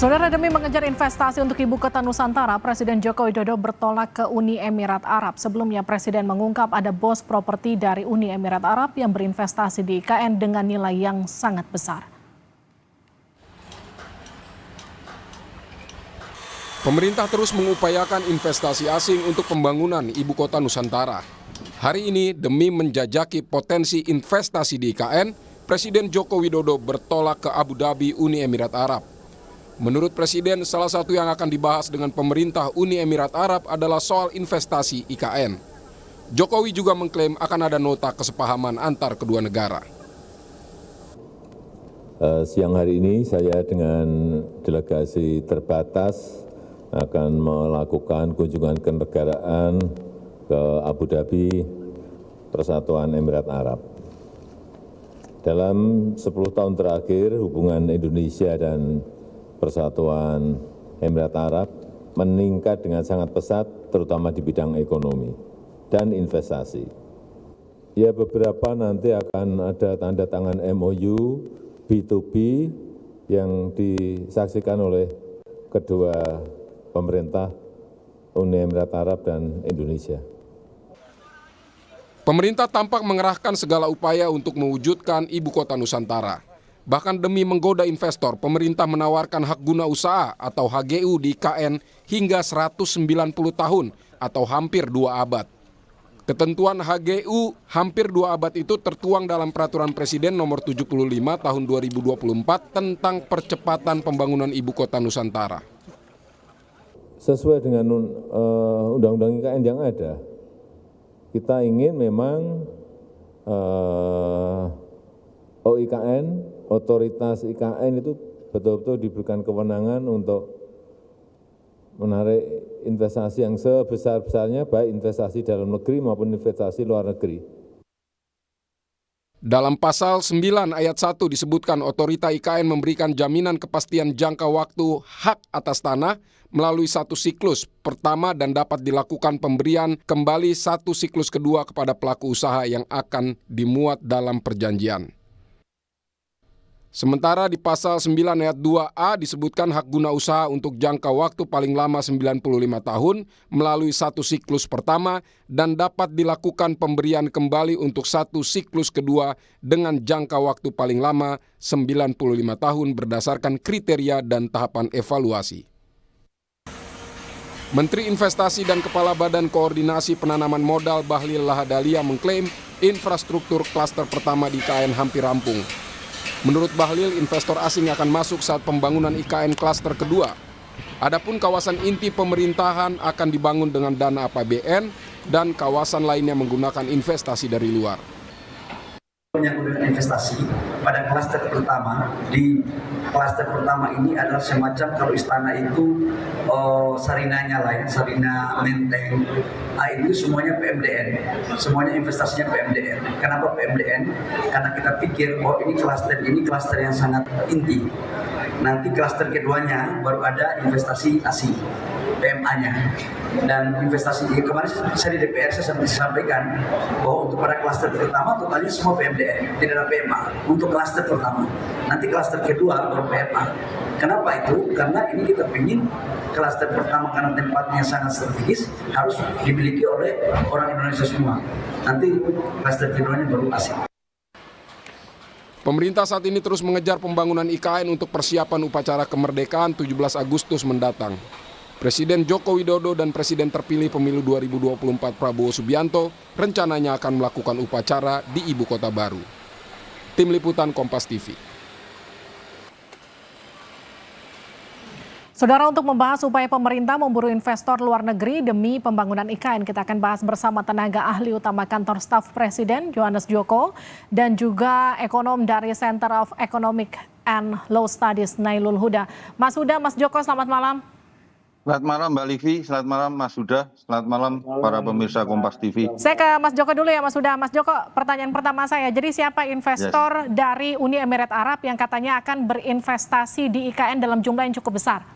Saudara, demi mengejar investasi untuk ibu kota Nusantara, Presiden Joko Widodo bertolak ke Uni Emirat Arab. Sebelumnya, Presiden mengungkap ada bos properti dari Uni Emirat Arab yang berinvestasi di IKN dengan nilai yang sangat besar. Pemerintah terus mengupayakan investasi asing untuk pembangunan ibu kota Nusantara. Hari ini, demi menjajaki potensi investasi di IKN, Presiden Joko Widodo bertolak ke Abu Dhabi, Uni Emirat Arab. Menurut Presiden, salah satu yang akan dibahas dengan pemerintah Uni Emirat Arab adalah soal investasi IKN. Jokowi juga mengklaim akan ada nota kesepahaman antar kedua negara. Siang hari ini saya dengan delegasi terbatas akan melakukan kunjungan kenegaraan ke Abu Dhabi, Persatuan Emirat Arab. Dalam 10 tahun terakhir, hubungan Indonesia dan Persatuan Emirat Arab meningkat dengan sangat pesat, terutama di bidang ekonomi dan investasi. Ya, beberapa nanti akan ada tanda tangan MOU B2B yang disaksikan oleh kedua pemerintah Uni Emirat Arab dan Indonesia. Pemerintah tampak mengerahkan segala upaya untuk mewujudkan ibu kota Nusantara. Bahkan demi menggoda investor, pemerintah menawarkan hak guna usaha atau HGU di IKN hingga 190 tahun atau hampir 2 abad. Ketentuan HGU hampir 2 abad itu tertuang dalam Peraturan Presiden Nomor 75 Tahun 2024 tentang percepatan pembangunan ibu kota Nusantara. Sesuai dengan undang-undang IKN yang ada, kita ingin memang OIKN, otoritas IKN itu betul-betul diberikan kewenangan untuk menarik investasi yang sebesar-besarnya, baik investasi dalam negeri maupun investasi luar negeri. Dalam pasal 9 ayat 1 disebutkan otorita IKN memberikan jaminan kepastian jangka waktu hak atas tanah melalui satu siklus pertama dan dapat dilakukan pemberian kembali satu siklus kedua kepada pelaku usaha yang akan dimuat dalam perjanjian. Sementara di pasal 9 ayat 2A disebutkan hak guna usaha untuk jangka waktu paling lama 95 tahun melalui satu siklus pertama dan dapat dilakukan pemberian kembali untuk satu siklus kedua dengan jangka waktu paling lama 95 tahun berdasarkan kriteria dan tahapan evaluasi. Menteri Investasi dan Kepala Badan Koordinasi Penanaman Modal Bahlil Lahadalia mengklaim infrastruktur klaster pertama di IKN hampir rampung. Menurut Bahlil, investor asing akan masuk saat pembangunan IKN klaster kedua. Adapun kawasan inti pemerintahan akan dibangun dengan dana APBN dan kawasan lainnya menggunakan investasi dari luar. Menyangkut investasi pada klaster pertama, di klaster pertama ini adalah semacam kalau istana itu sarinanya lah ya, sarina menteng, itu semuanya PMDN, semuanya investasinya PMDN. Kenapa PMDN? Karena kita pikir bahwa ini klaster yang sangat inti. Nanti klaster keduanya baru ada investasi asing, PMA-nya. Dan investasi kemarin saya di DPR saya sampaikan bahwa untuk pada klaster pertama totalnya semua PMDN, tidak ada PMA untuk klaster pertama. Nanti klaster kedua baru PMA. Kenapa itu? Karena ini kita ingin klaster pertama karena tempatnya sangat strategis harus dimiliki oleh orang Indonesia semua. Nanti klaster keduanya baru asing. Pemerintah saat ini terus mengejar pembangunan IKN untuk persiapan upacara kemerdekaan 17 Agustus mendatang. Presiden Joko Widodo dan Presiden terpilih pemilu 2024 Prabowo Subianto rencananya akan melakukan upacara di ibu kota baru. Tim Liputan Kompas TV. Saudara, untuk membahas upaya pemerintah memburu investor luar negeri demi pembangunan IKN, kita akan bahas bersama tenaga ahli utama kantor staf Presiden, Johannes Joko, dan juga ekonom dari Center of Economic and Law Studies, Nailul Huda. Mas Huda, Mas Joko, selamat malam. Selamat malam Mbak Livi, selamat malam Mas Huda, selamat malam para pemirsa Kompas TV. Saya ke Mas Joko dulu ya Mas Huda. Mas Joko, pertanyaan pertama saya, jadi siapa investor dari Uni Emirat Arab yang katanya akan berinvestasi di IKN dalam jumlah yang cukup besar?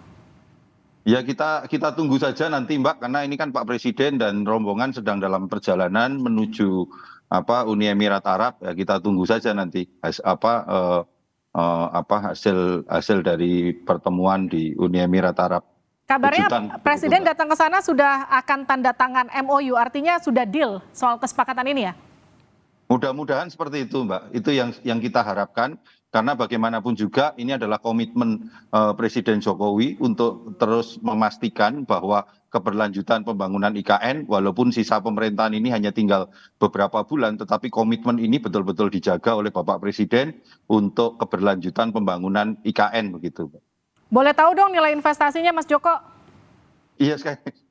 Ya kita tunggu saja nanti Mbak, karena ini kan Pak Presiden dan rombongan sedang dalam perjalanan menuju Uni Emirat Arab. Ya kita tunggu saja nanti hasil dari pertemuan di Uni Emirat Arab. Kabarnya Kejutan, Presiden begitu, Mbak. datang ke sana sudah akan tanda tangan MOU, artinya sudah deal soal kesepakatan ini ya? Mudah-mudahan seperti itu, Mbak. Itu yang kita harapkan, karena bagaimanapun juga ini adalah komitmen Presiden Jokowi untuk terus memastikan bahwa keberlanjutan pembangunan IKN, walaupun sisa pemerintahan ini hanya tinggal beberapa bulan, tetapi komitmen ini betul-betul dijaga oleh Bapak Presiden untuk keberlanjutan pembangunan IKN begitu, Mbak. Boleh tahu dong nilai investasinya, Mas Joko? Iya,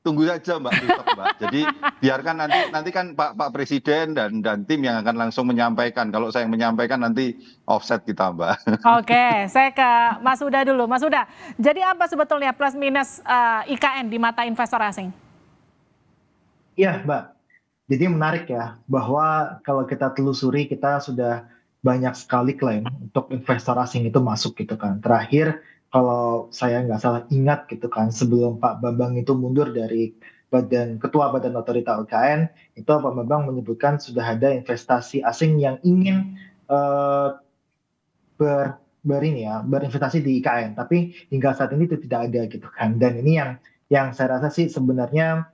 tunggu saja Mbak besok, Mbak. Jadi biarkan nanti kan Pak Presiden dan tim yang akan langsung menyampaikan. Kalau saya yang menyampaikan nanti offset kita, Mbak. Oke, saya ke Mas Huda dulu. Mas Huda, jadi apa sebetulnya plus minus IKN di mata investor asing? Iya, Mbak. Jadi menarik ya, bahwa kalau kita telusuri kita sudah banyak sekali klaim untuk investor asing itu masuk gitu kan. Terakhir, kalau saya nggak salah ingat gitu kan, sebelum Pak Bambang itu mundur dari Ketua Badan Otorita IKN, itu Pak Bambang menyebutkan sudah ada investasi asing yang ingin eh, berinvestasi di IKN, tapi hingga saat ini itu tidak ada gitu kan. Dan ini yang saya rasa sih sebenarnya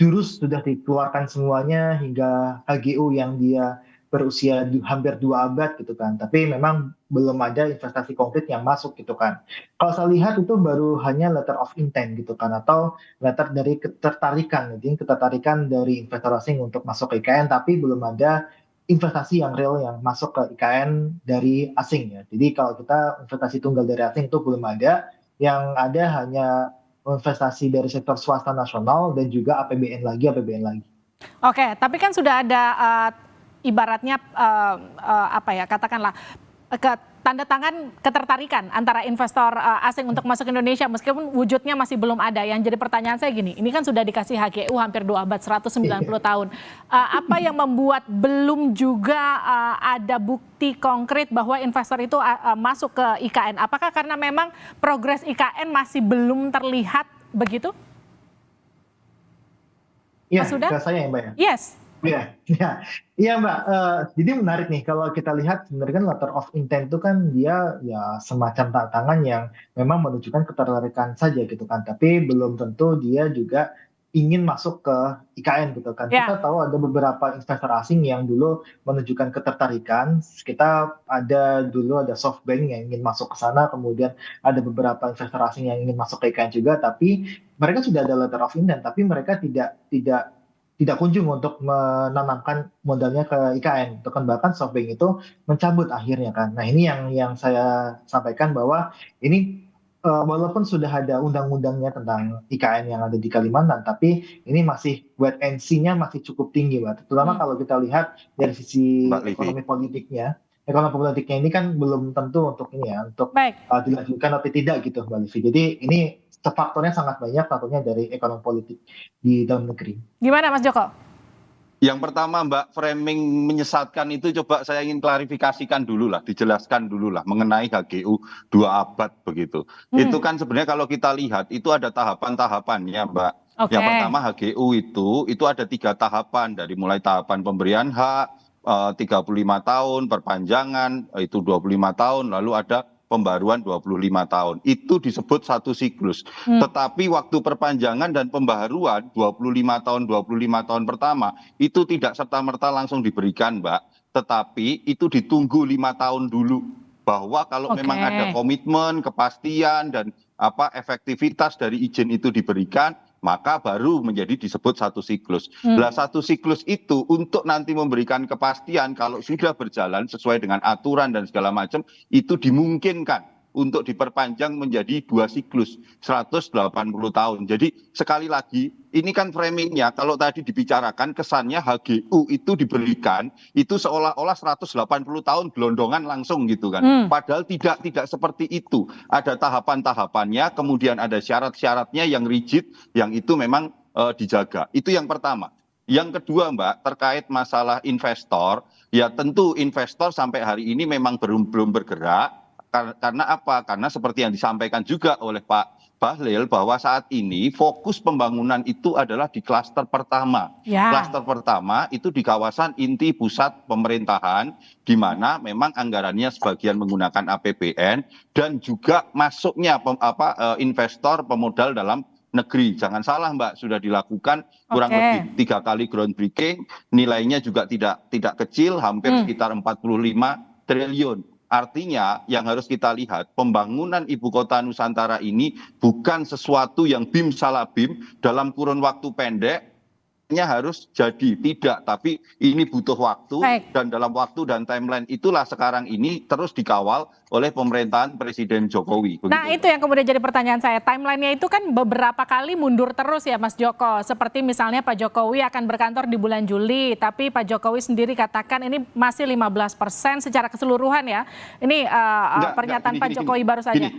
jurus sudah dikeluarkan semuanya hingga HGU yang dia berusia hampir 2 abad gitu kan. Tapi memang belum ada investasi konkret yang masuk gitu kan. Kalau saya lihat itu baru hanya letter of intent gitu kan, atau letter dari ketertarikan, jadi ketertarikan dari investor asing untuk masuk ke IKN, tapi belum ada investasi yang real yang masuk ke IKN dari asing ya. Jadi kalau kita investasi tunggal dari asing itu belum ada, yang ada hanya investasi dari sektor swasta nasional dan juga APBN lagi. Oke, tapi kan sudah ada ibaratnya apa ya, katakanlah tanda tangan ketertarikan antara investor asing untuk masuk Indonesia, meskipun wujudnya masih belum ada. Yang jadi pertanyaan saya gini, ini kan sudah dikasih HGU hampir 2 abad, 190 tahun. Apa yang membuat belum juga ada bukti konkret bahwa investor itu masuk ke IKN? Apakah karena memang progres IKN masih belum terlihat begitu? Iya, Mas Huda? ke saya ya Mbak ya? Yes. Iya Mbak. Jadi menarik nih kalau kita lihat sebenarnya kan letter of intent itu kan dia ya semacam tantangan yang memang menunjukkan ketertarikan saja gitu kan, tapi belum tentu dia juga ingin masuk ke IKN gitu kan. Ya. Kita tahu ada beberapa investor asing yang dulu menunjukkan ketertarikan. Kita dulu ada SoftBank yang ingin masuk ke sana, kemudian ada beberapa investor asing yang ingin masuk ke IKN juga, tapi mereka sudah ada letter of intent, tapi mereka tidak kunjung untuk menanamkan modalnya ke IKN. Itu kan bahkan SoftBank itu mencabut akhirnya kan. Nah ini yang saya sampaikan bahwa ini walaupun sudah ada undang-undangnya tentang IKN yang ada di Kalimantan, tapi ini masih wait and see-nya masih cukup tinggi, Mbak. Terutama kalau kita lihat dari sisi ekonomi politiknya. Ekonomi politiknya ini kan belum tentu untuk ini ya, untuk dilanjutkan atau tidak gitu, Mbak Livi. Jadi ini faktornya sangat banyak, tentunya dari ekonomi politik di dalam negeri. Gimana Mas Joko? Yang pertama Mbak, framing menyesatkan itu coba saya ingin klarifikasikan dulu lah, dijelaskan dulu lah mengenai HGU 2 abad begitu. Itu kan sebenarnya kalau kita lihat itu ada tahapan-tahapannya Mbak. Yang pertama HGU itu ada 3 tahapan, dari mulai tahapan pemberian hak 35 tahun, perpanjangan itu 25 tahun, lalu ada pembaruan 25 tahun. Itu disebut satu siklus. Tetapi waktu perpanjangan dan pembaharuan 25 tahun pertama itu tidak serta-merta langsung diberikan, Mbak. Tetapi itu ditunggu 5 tahun dulu. Bahwa kalau memang ada komitmen, kepastian dan efektivitas dari izin itu diberikan, maka baru menjadi disebut satu siklus. Nah, satu siklus itu untuk nanti memberikan kepastian kalau sudah berjalan sesuai dengan aturan dan segala macam, itu dimungkinkan untuk diperpanjang menjadi 2 siklus, 180 tahun. Jadi sekali lagi, ini kan framingnya, kalau tadi dibicarakan kesannya HGU itu diberikan, itu seolah-olah 180 tahun gelondongan langsung gitu kan. Padahal tidak seperti itu. Ada tahapan-tahapannya, kemudian ada syarat-syaratnya yang rigid, yang itu memang dijaga. Itu yang pertama. Yang kedua Mbak, terkait masalah investor, ya tentu investor sampai hari ini memang belum bergerak, Karena apa? Karena seperti yang disampaikan juga oleh Pak Bahlil bahwa saat ini fokus pembangunan itu adalah di klaster pertama. Ya. Klaster pertama itu di kawasan inti pusat pemerintahan, di mana memang anggarannya sebagian menggunakan APBN dan juga masuknya investor pemodal dalam negeri. Jangan salah Mbak, sudah dilakukan kurang lebih 3 kali groundbreaking, nilainya juga tidak kecil, hampir sekitar 45 triliun. Artinya yang harus kita lihat, pembangunan ibu kota Nusantara ini bukan sesuatu yang bim salah bim dalam kurun waktu pendek harus jadi, tidak, tapi ini butuh waktu. Dan dalam waktu dan timeline itulah sekarang ini terus dikawal oleh pemerintahan Presiden Jokowi. Nah itu yang kemudian jadi pertanyaan saya, timelinenya itu kan beberapa kali mundur terus ya Mas Joko, seperti misalnya Pak Jokowi akan berkantor di bulan Juli, tapi Pak Jokowi sendiri katakan ini masih 15% secara keseluruhan ya, ini pernyataan Pak Jokowi baru saja.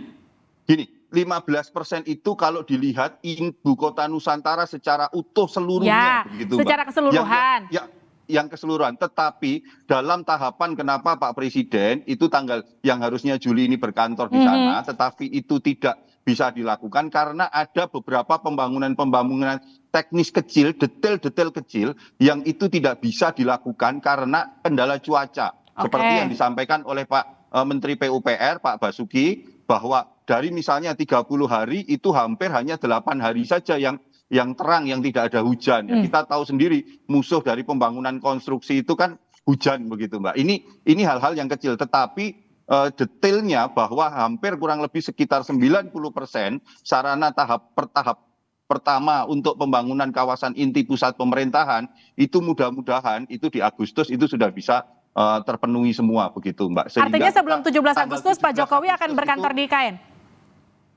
Gini, 15% itu kalau dilihat ibu kota Nusantara secara utuh seluruhnya, begitu, secara Mbak. keseluruhan. Yang keseluruhan, tetapi dalam tahapan kenapa Pak Presiden itu tanggal yang harusnya Juli ini berkantor di sana, tetapi itu tidak bisa dilakukan karena ada beberapa pembangunan teknis kecil, detail-detail kecil yang itu tidak bisa dilakukan karena kendala cuaca. Seperti yang disampaikan oleh Pak Menteri PUPR, Pak Basuki, bahwa dari misalnya 30 hari itu hampir hanya 8 hari saja yang terang, yang tidak ada hujan. Kita tahu sendiri musuh dari pembangunan konstruksi itu kan hujan, begitu Mbak. Ini hal-hal yang kecil, tetapi detailnya bahwa hampir kurang lebih sekitar 90% sarana tahap pertama untuk pembangunan kawasan inti pusat pemerintahan itu mudah-mudahan itu di Agustus itu sudah bisa terpenuhi semua, begitu Mbak. Sehingga artinya sebelum 17 Agustus Pak Jokowi akan berkantor di IKN?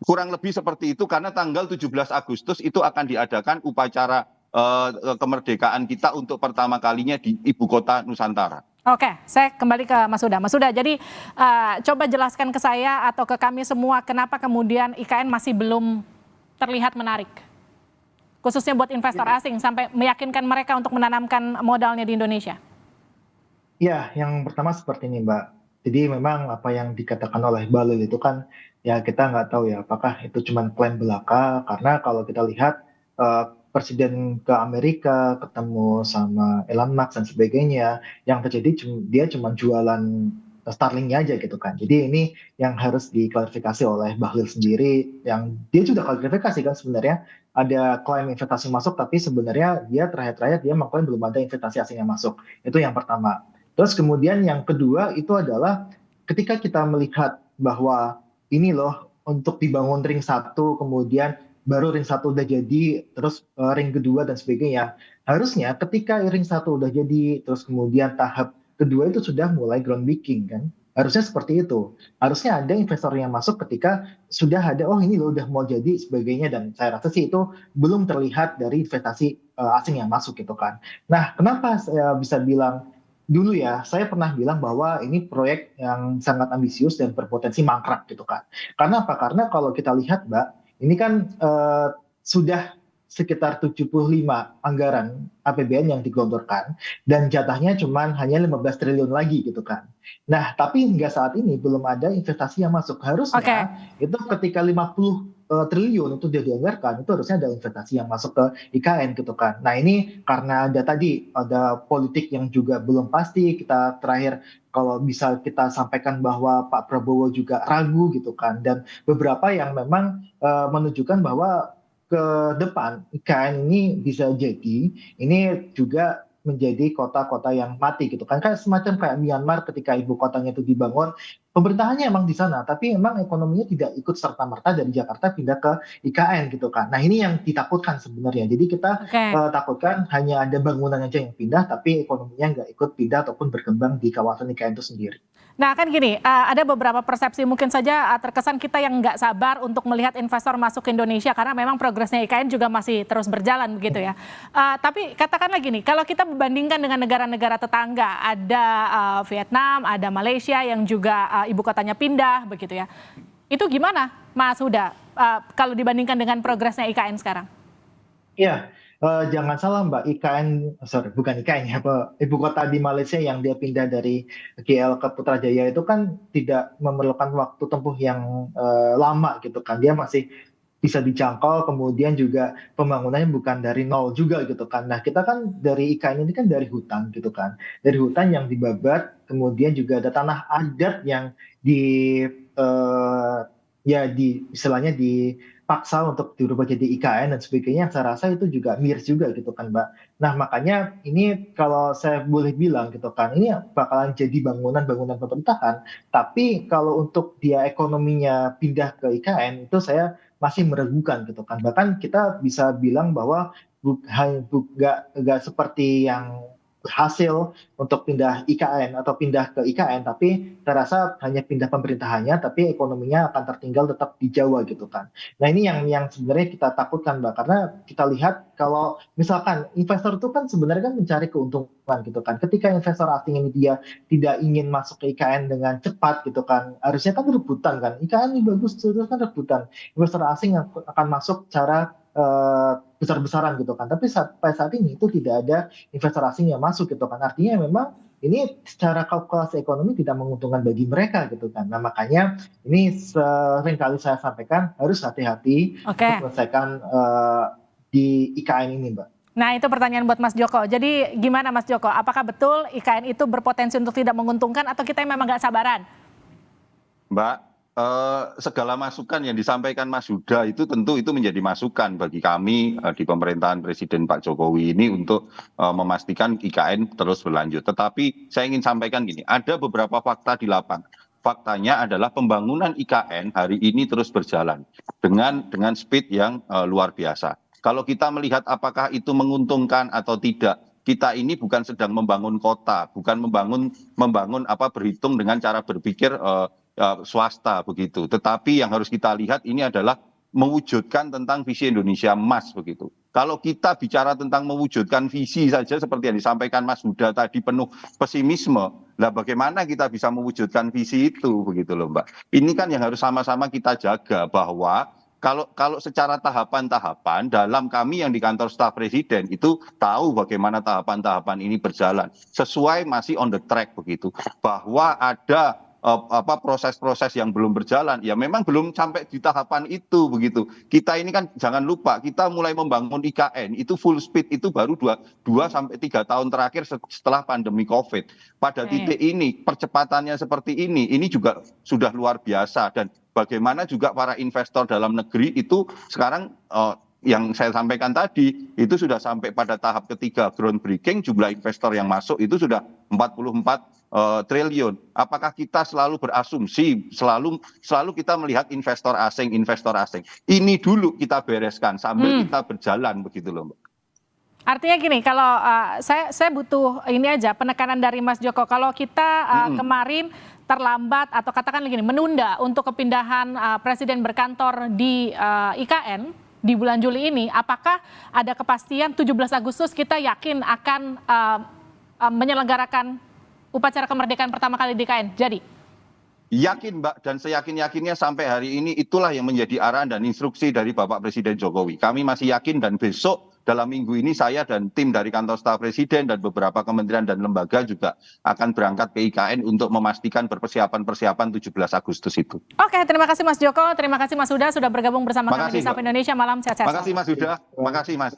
Kurang lebih seperti itu, karena tanggal 17 Agustus itu akan diadakan upacara kemerdekaan kita untuk pertama kalinya di ibu kota Nusantara. Oke, saya kembali ke Mas Huda. Mas Huda, jadi coba jelaskan ke saya atau ke kami semua kenapa kemudian IKN masih belum terlihat menarik, khususnya buat investor asing sampai meyakinkan mereka untuk menanamkan modalnya di Indonesia. Ya, yang pertama seperti ini Mbak. Jadi memang apa yang dikatakan oleh Bahlil itu kan ya kita nggak tahu ya apakah itu cuma klaim belaka, karena kalau kita lihat Presiden ke Amerika ketemu sama Elon Musk dan sebagainya, yang terjadi dia cuma jualan Starlink-nya aja gitu kan. Jadi ini yang harus diklarifikasi oleh Bahlil sendiri, yang dia sudah klarifikasi kan sebenarnya ada klaim investasi masuk, tapi sebenarnya dia terakhir dia mengklaim belum ada investasi asing yang masuk. Itu yang pertama. Terus kemudian yang kedua itu adalah ketika kita melihat bahwa ini loh untuk dibangun ring 1, kemudian baru ring 1 udah jadi, terus ring kedua dan sebagainya. Harusnya ketika ring 1 udah jadi, terus kemudian tahap kedua itu sudah mulai groundbreaking kan. Harusnya seperti itu. Harusnya ada investor yang masuk ketika sudah ada, oh ini loh udah mau jadi sebagainya, dan saya rasa sih itu belum terlihat dari investasi asing yang masuk gitu kan. Nah, kenapa saya bisa bilang dulu ya, saya pernah bilang bahwa ini proyek yang sangat ambisius dan berpotensi mangkrak gitu kan. Karena apa? Karena kalau kita lihat Mbak, ini kan sudah sekitar 75 anggaran APBN yang digelontorkan dan jatahnya hanya 15 triliun lagi gitu kan. Nah, tapi hingga saat ini belum ada investasi yang masuk. Harusnya itu ketika 50 triliun itu sudah dianggarkan, itu harusnya ada investasi yang masuk ke IKN gitu kan. Nah ini karena ada politik yang juga belum pasti, kita terakhir kalau bisa kita sampaikan bahwa Pak Prabowo juga ragu gitu kan, dan beberapa yang memang menunjukkan bahwa ke depan IKN ini bisa jadi ini juga menjadi kota-kota yang mati gitu kan, kayak semacam kayak Myanmar ketika ibu kotanya itu dibangun, pemerintahannya emang di sana tapi emang ekonominya tidak ikut serta-merta dari Jakarta pindah ke IKN gitu kan. Nah ini yang ditakutkan sebenarnya, jadi kita takutkan hanya ada bangunan aja yang pindah tapi ekonominya nggak ikut pindah ataupun berkembang di kawasan IKN itu sendiri. Nah kan gini, ada beberapa persepsi mungkin saja terkesan kita yang nggak sabar untuk melihat investor masuk ke Indonesia karena memang progresnya IKN juga masih terus berjalan begitu ya. Tapi katakanlah gini, kalau kita membandingkan dengan negara-negara tetangga, ada Vietnam, ada Malaysia yang juga ibu kotanya pindah begitu ya. Itu gimana Mas Huda kalau dibandingkan dengan progresnya IKN sekarang? Iya, Jangan salah Mbak, bukan IKN ya, ibu kota di Malaysia yang dia pindah dari KL ke Putrajaya itu kan tidak memerlukan waktu tempuh yang lama gitu kan. Dia masih bisa dijangkau, kemudian juga pembangunannya bukan dari nol juga gitu kan. Nah, kita kan dari IKN ini kan dari hutan gitu kan. Dari hutan yang dibabat, kemudian juga ada tanah adat yang di eh, ya di istilahnya dipaksa untuk dirubah jadi IKN dan sebagainya. Saya rasa itu juga miris juga gitu kan, Mbak. Nah, makanya ini kalau saya boleh bilang gitu kan, ini bakalan jadi bangunan-bangunan pemerintahan. Tapi kalau untuk dia ekonominya pindah ke IKN, itu saya masih meragukan gitu kan. Bahkan kita bisa bilang bahwa nggak seperti yang berhasil untuk pindah IKN atau pindah ke IKN, tapi saya rasa hanya pindah pemerintahannya, tapi ekonominya akan tertinggal tetap di Jawa gitu kan. Nah ini yang sebenarnya kita takutkan Mbak, karena kita lihat kalau misalkan investor itu kan sebenarnya kan mencari keuntungan gitu kan. Ketika investor asing ini dia tidak ingin masuk ke IKN dengan cepat gitu kan, harusnya kan rebutan kan. IKN ini bagus, terus kan rebutan. Investor asing yang akan masuk cara besar-besaran gitu kan. Tapi pada saat ini itu tidak ada investor asing yang masuk gitu kan. Artinya memang ini secara kalkulasi ekonomi tidak menguntungkan bagi mereka gitu kan. Nah makanya ini sering kali saya sampaikan harus hati-hati Oke. untuk menyelesaikan di IKN ini Mbak. Nah itu pertanyaan buat Mas Joko. Jadi gimana Mas Joko? Apakah betul IKN itu berpotensi untuk tidak menguntungkan atau kita memang nggak sabaran? Mbak, segala masukan yang disampaikan Mas Huda itu tentu itu menjadi masukan bagi kami di pemerintahan Presiden Pak Jokowi ini untuk memastikan IKN terus berlanjut. Tetapi saya ingin sampaikan gini, ada beberapa fakta di lapangan. Faktanya adalah pembangunan IKN hari ini terus berjalan dengan speed yang luar biasa. Kalau kita melihat apakah itu menguntungkan atau tidak, kita ini bukan sedang membangun kota, bukan membangun berhitung dengan cara berpikir swasta begitu. Tetapi yang harus kita lihat ini adalah mewujudkan tentang visi Indonesia Emas begitu. Kalau kita bicara tentang mewujudkan visi saja seperti yang disampaikan Mas Huda tadi penuh pesimisme, lah bagaimana kita bisa mewujudkan visi itu begitu loh Mbak. Ini kan yang harus sama-sama kita jaga bahwa kalau secara tahapan-tahapan dalam kami yang di kantor staf presiden itu tahu bagaimana tahapan-tahapan ini berjalan sesuai masih on the track begitu, bahwa ada proses-proses yang belum berjalan, ya memang belum sampai di tahapan itu begitu. Kita ini kan jangan lupa, kita mulai membangun IKN itu full speed itu baru 2 sampai 3 tahun terakhir setelah pandemi COVID. Pada titik ini percepatannya seperti ini juga sudah luar biasa. Dan bagaimana juga para investor dalam negeri itu sekarang yang saya sampaikan tadi itu sudah sampai pada tahap ketiga groundbreaking, jumlah investor yang masuk itu sudah 44 triliun. Apakah kita selalu berasumsi selalu kita melihat investor asing? Ini dulu kita bereskan sambil kita berjalan begitu loh Mbak. Artinya gini, kalau saya butuh ini aja penekanan dari Mas Joko. Kalau kita kemarin terlambat atau katakan gini menunda untuk kepindahan presiden berkantor di IKN di bulan Juli ini, apakah ada kepastian 17 Agustus kita yakin akan menyelenggarakan upacara kemerdekaan pertama kali di IKN? Jadi yakin Mbak, dan seyakin-yakinnya sampai hari ini itulah yang menjadi arahan dan instruksi dari Bapak Presiden Jokowi. Kami masih yakin dan besok dalam minggu ini saya dan tim dari kantor staf presiden dan beberapa kementerian dan lembaga juga akan berangkat ke IKN untuk memastikan persiapan 17 Agustus itu. Oke, terima kasih Mas Joko, terima kasih Mas Huda sudah bergabung bersama kami di Sapa Indonesia Malam. Sehat-sehat. Terima kasih Mas Huda, terima kasih Mas.